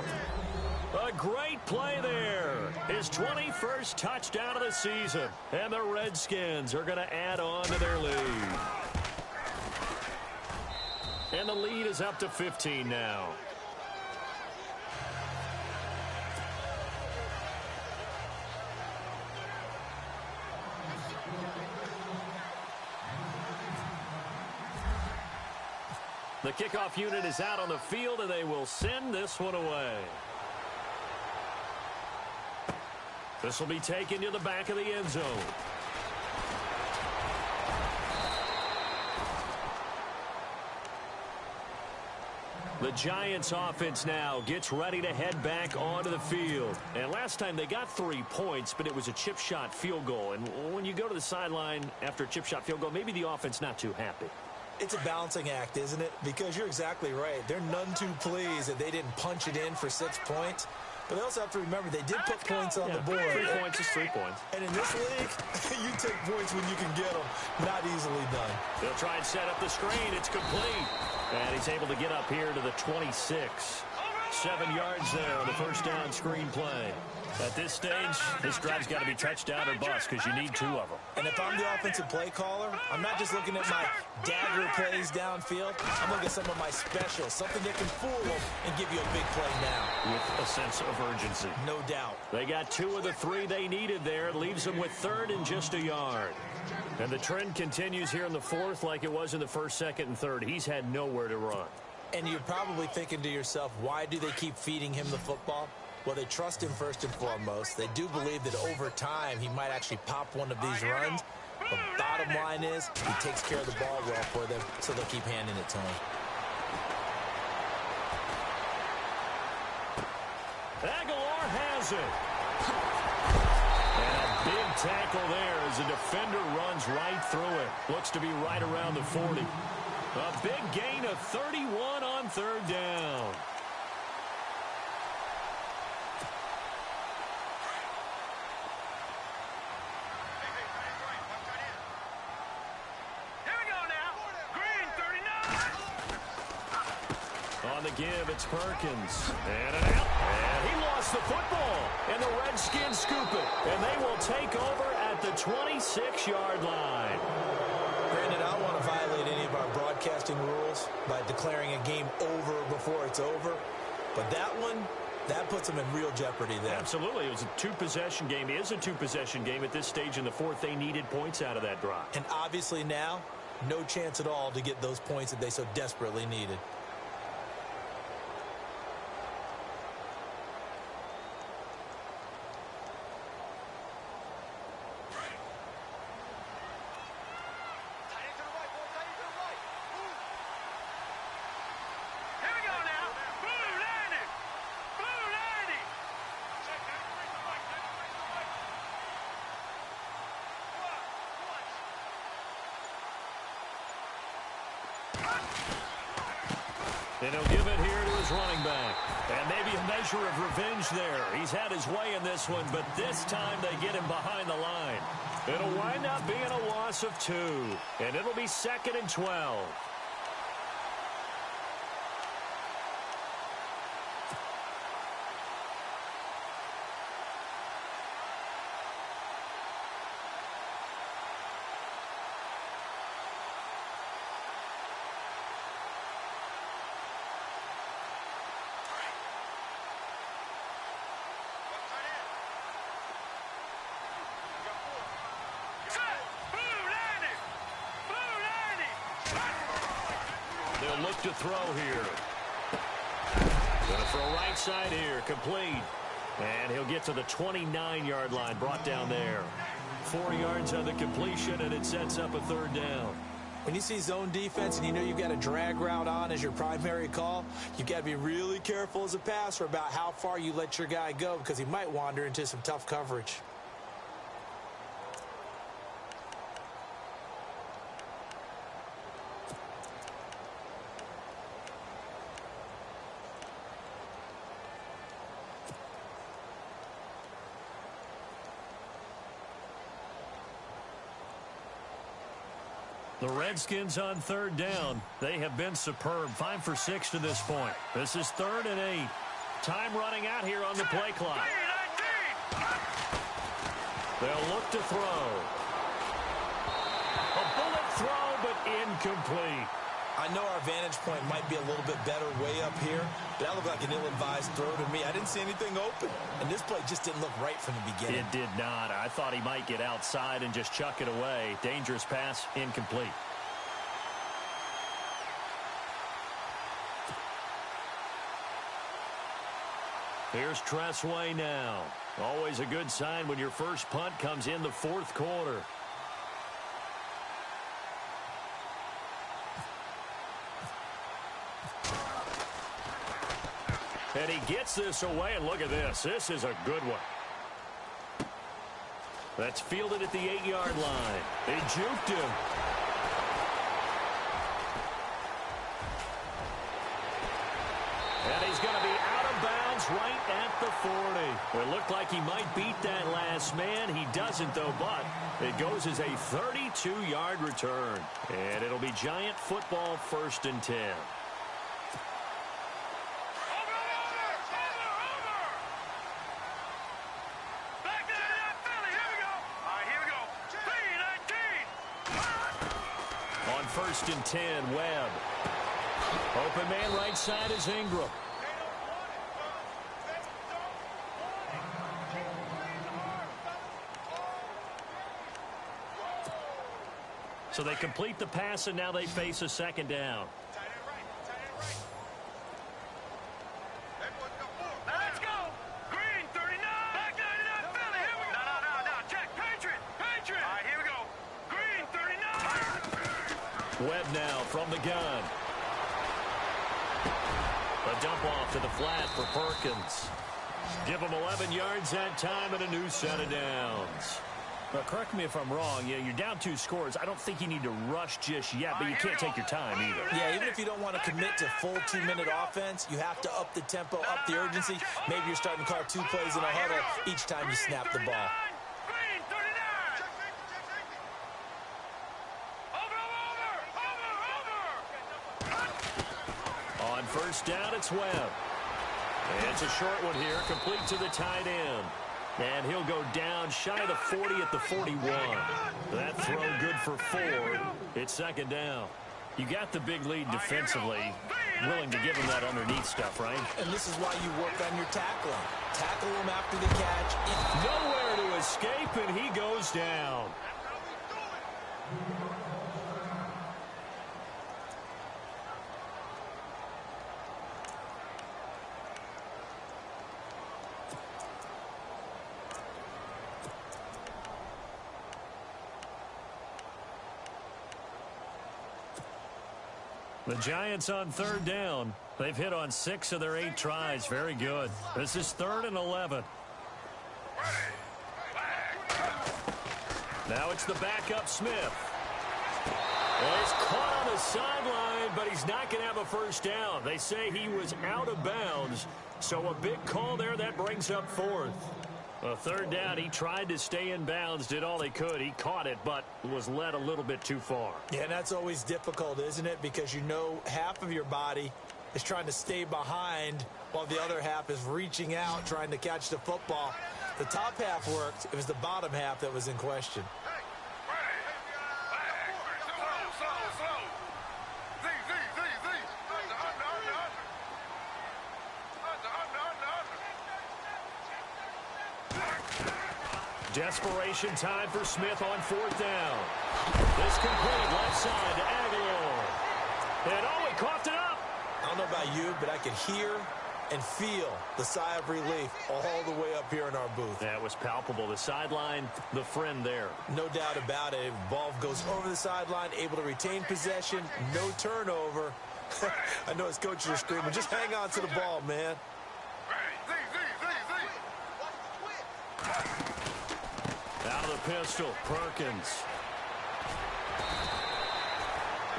A great play there. His 21st touchdown of the season. And the Redskins are going to add on to their lead. And the lead is up to 15 now. The kickoff unit is out on the field, and they will send this one away. This will be taken to the back of the end zone. The Giants offense now gets ready to head back onto the field. And last time they got 3 points, but it was a chip shot field goal. And when you go to the sideline after a chip shot field goal, maybe the offense not too happy. It's a balancing act, isn't it? Because you're exactly right. They're none too pleased that they didn't punch it in for 6 points. But they also have to remember they did put points on the board. 3 points is 3 points. And in this league, you take points when you can get them. Not easily done. They'll try and set up the screen. It's complete. And he's able to get up here to the 26. 7 yards there on the first down screen play. At this stage, this drive's got to be touchdown or bust because you need 2 of them. And if I'm the offensive play caller, I'm not just looking at my dagger plays downfield. I'm looking at some of my specials, something that can fool them and give you a big play now. With a sense of urgency. No doubt. They got 2 of the 3 they needed there. Leaves them with 3rd and just a yard. And the trend continues here in the 4th like it was in the 1st, 2nd, and 3rd. He's had nowhere to run. And you're probably thinking to yourself, why do they keep feeding him the football? Well, they trust him first and foremost. They do believe that over time he might actually pop one of these runs. The bottom line is he takes care of the ball well for them, so they'll keep handing it to him. Aguilar has it. And a big tackle there as the defender runs right through it. Looks to be right around the 40. A big gain of 31 on 3rd down. On the give, it's Perkins. And an out. And he lost the football. And the Redskins scoop it. And they will take over at the 26-yard line. Brandon, I don't want to violate any of our broadcasting rules by declaring a game over before it's over. But that one, that puts them in real jeopardy there. Absolutely. It was a 2-possession game. It is a 2-possession game at this stage in the 4th. They needed points out of that drive. And obviously now, no chance at all to get those points that they so desperately needed. And he'll give it here to his running back. And maybe a measure of revenge there. He's had his way in this one, but this time they get him behind the line. It'll wind up being a loss of 2. And it'll be 2nd and 12. They'll look to throw here. Going to throw right side here, complete. And he'll get to the 29-yard line, brought down there. 4 yards on the completion, and it sets up a 3rd down. When you see zone defense and you know you've got a drag route on as your primary call, you've got to be really careful as a passer about how far you let your guy go because he might wander into some tough coverage. The Redskins on 3rd down. They have been superb. 5 for 6 to this point. This is 3rd and 8. Time running out here on the play clock. They'll look to throw. A bullet throw, but incomplete. I know our vantage point might be a little bit better way up here, but that looked like an ill-advised throw to me. I didn't see anything open, and this play just didn't look right from the beginning. It did not. I thought he might get outside and just chuck it away. Dangerous pass, incomplete. Here's Tressway now. Always a good sign when your first punt comes in the 4th quarter. And he gets this away, and look at this. This is a good one. That's fielded at the 8-yard line. They juked him. And he's going to be out of bounds is right at the 40. It looked like he might beat that last man. He doesn't, though, but it goes as a 32-yard return. And it'll be Giant football, 1st and 10. On 1st and 10, Webb. Open man right side is Ingram. So they complete the pass, and now they face a 2nd down. Let's go. Green 39. Back 99 Philly. Here we go. No. Check. Patriot. All right, here we go. Green 39. Webb now from the gun. A dump off to the flat for Perkins. Give him 11 yards that time and a new set of downs. But correct me if I'm wrong. Yeah, you're down 2 scores. I don't think you need to rush just yet, but you can't take your time either. Yeah, even if you don't want to commit to full 2-minute offense, you have to up the tempo, up the urgency. Maybe you're starting to call 2 plays in a huddle each time you snap the ball. Green 39. Over. On 1st down, it's Webb. And it's a short one here, complete to the tight end. And he'll go down shy of the 40 at the 41. That throw good for 4. It's 2nd down. You got the big lead defensively. Willing to give him that underneath stuff, right? And this is why you work on your tackling. Tackle him after the catch. Nowhere to escape, and he goes down. The Giants on 3rd down. They've hit on 6 of their 8 tries. Very good. This is 3rd and 11. Now it's the backup Smith. Well, he's caught on the sideline, but he's not going to have a 1st down. They say he was out of bounds. So a big call there. That brings up 4th. A 3rd down, he tried to stay in bounds, did all he could. He caught it, but was led a little bit too far. Yeah, and that's always difficult, isn't it? Because you know half of your body is trying to stay behind while the other half is reaching out, trying to catch the football. The top half worked. It was the bottom half that was in question. Desperation time for Smith on 4th down. This complete left side to Aguilar. And he coughed it up. I don't know about you, but I could hear and feel the sigh of relief all the way up here in our booth. That was palpable. The sideline, the friend there. No doubt about it. Ball goes over the sideline, able to retain possession, no turnover. I know his coaches are screaming, just hang on to the ball, man. Out of the pistol, Perkins.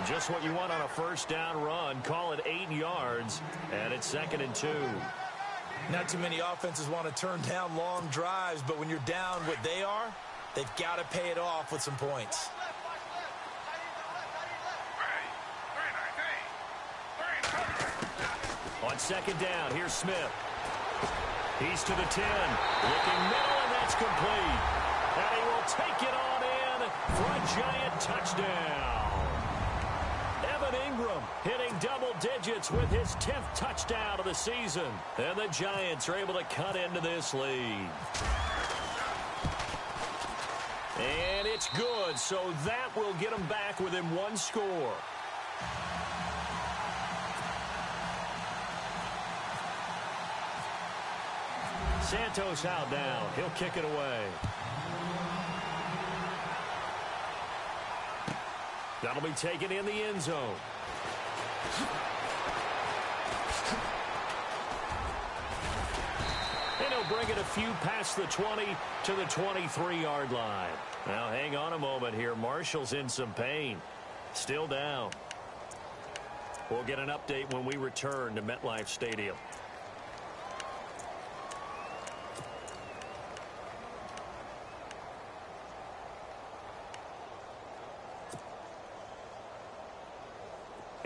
Just what you want on a 1st down run. Call it 8 yards, and it's 2nd and 2. Not too many offenses want to turn down long drives, but when you're down what they are, they've got to pay it off with some points. On 2nd down, here's Smith. He's to the 10. Looking middle, and that's complete. And he will take it on in for a Giant touchdown. Evan Ingram hitting double digits with his 10th touchdown of the season. And the Giants are able to cut into this lead. And it's good, so that will get them back within 1 score. Santos out now. He'll kick it away. That'll be taken in the end zone. And he'll bring it a few past the 20 to the 23-yard line. Now, hang on a moment here. Marshall's in some pain. Still down. We'll get an update when we return to MetLife Stadium.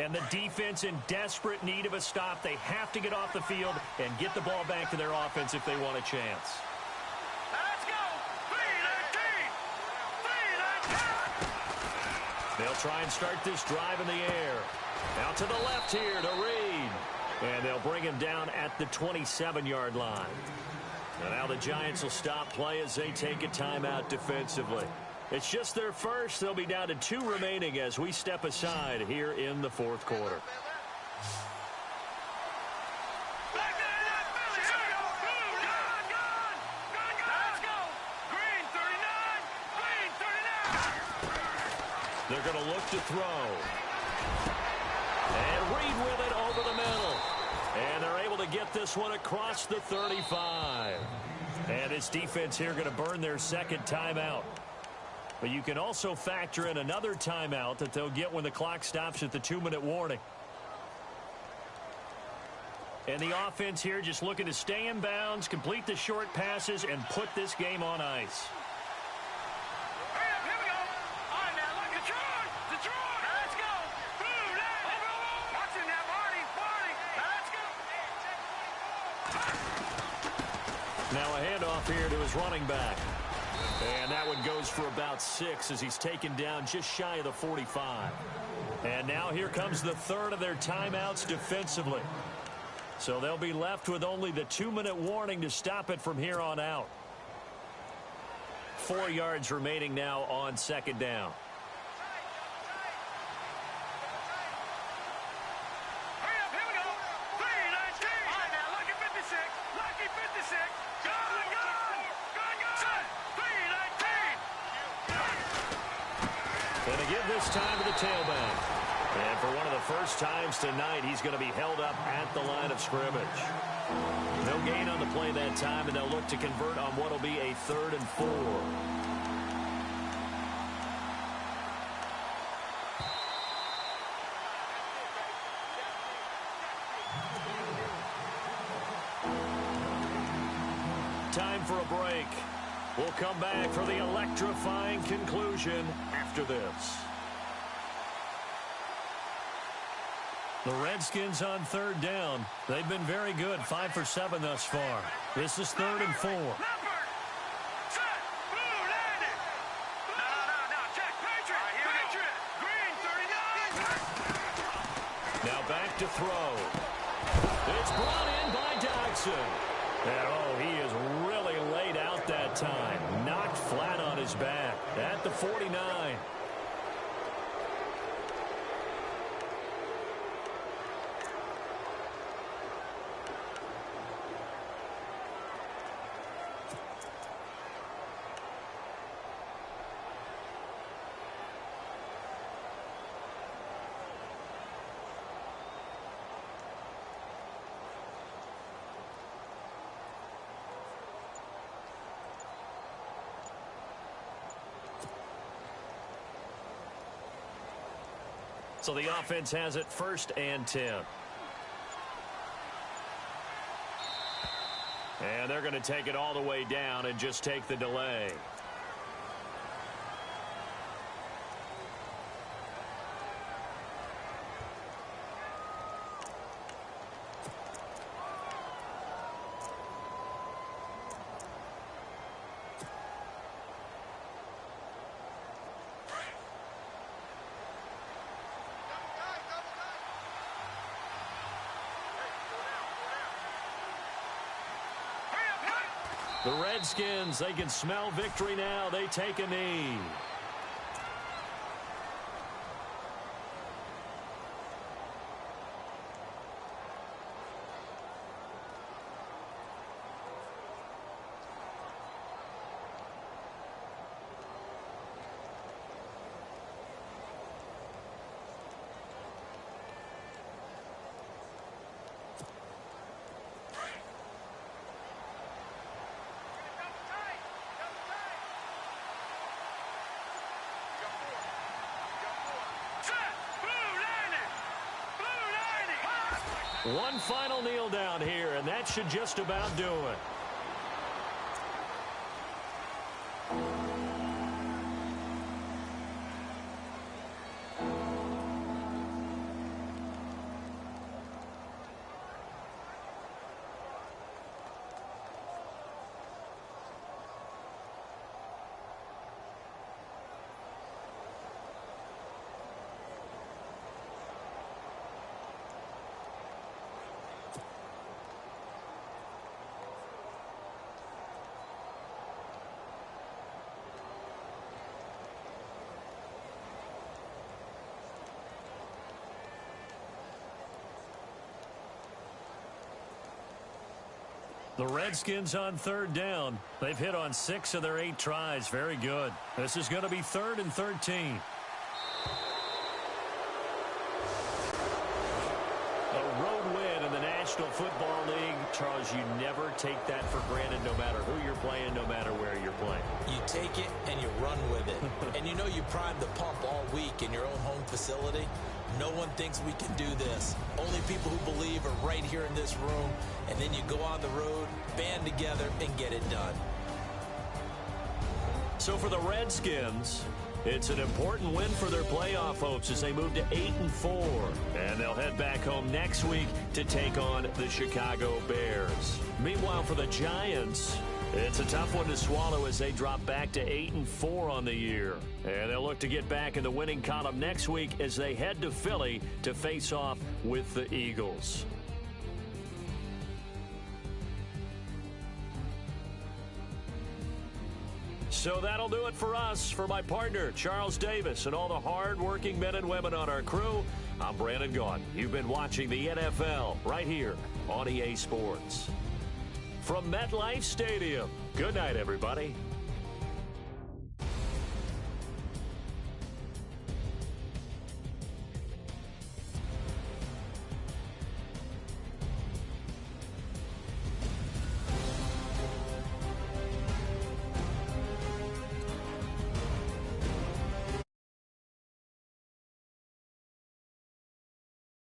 And the defense in desperate need of a stop. They have to get off the field and get the ball back to their offense if they want a chance. Let's go! 3-19! 3-19! They'll try and start this drive in the air. Out to the left here to Reed. And they'll bring him down at the 27-yard line. And now the Giants will stop play as they take a timeout defensively. It's just their first. They'll be down to 2 remaining as we step aside here in the fourth quarter. They're going to look to throw. And Reed with it over the middle. And they're able to get this one across the 35. And this defense here going to burn their second timeout. But you can also factor in another timeout that they'll get when the clock stops at the 2-minute warning. And the offense here just looking to stay in bounds, complete the short passes, and put this game on ice. Here we go. All right, now, look, Detroit! Detroit! Let's go! Boom, watch him now, Marty! Let's go! Now a handoff here to his running back. And that one goes for about 6 as he's taken down just shy of the 45. And now here comes the third of their timeouts defensively. So they'll be left with only the 2-minute warning to stop it from here on out. 4 yards remaining now on second down. Hurry up, here we go! 3-19! All right, now, lucky 56! Lucky 56! Gun! Set! 3-19! And to give this time to the tailback. And for one of the first times tonight, he's going to be held up at the line of scrimmage. No gain on the play that time, and they'll look to convert on what will be a 3rd and 4. Time for a break. We'll come back for the electrifying conclusion after this. The Redskins on 3rd down. They've been very good, 5 for 7 thus far. This is 3rd and 4. Leopard! Set! Blue, landed! No, check, Patriot! Patriot! Green, 39! Now back to throw. It's brought in by Dodson. And he is really laid out that time. Knocked flat on his back at the 49. So the offense has it 1st and 10. And they're going to take it all the way down and just take the delay. The Redskins, they can smell victory now. They take a knee. One final kneel down here, and that should just about do it. The Redskins on third down. They've hit on 6 of their 8 tries. Very good. This is going to be 3rd and 13. A road win in the National Football League. Charles, you never take that for granted no matter who you're playing, no matter where you're playing. You take it and you run with it. And you know you primed the pump all week in your own home facility. No one thinks we can do this. Only people who believe are right here in this room. And then you go on the road, band together, and get it done. So for the Redskins, it's an important win for their playoff hopes as they move to 8-4. And they'll head back home next week to take on the Chicago Bears. Meanwhile, for the Giants, it's a tough one to swallow as they drop back to 8-4 on the year. And they'll look to get back in the winning column next week as they head to Philly to face off with the Eagles. So that'll do it for us. For my partner, Charles Davis, and all the hard-working men and women on our crew, I'm Brandon Gaudin. You've been watching the NFL right here on EA Sports. From MetLife Stadium, good night, everybody.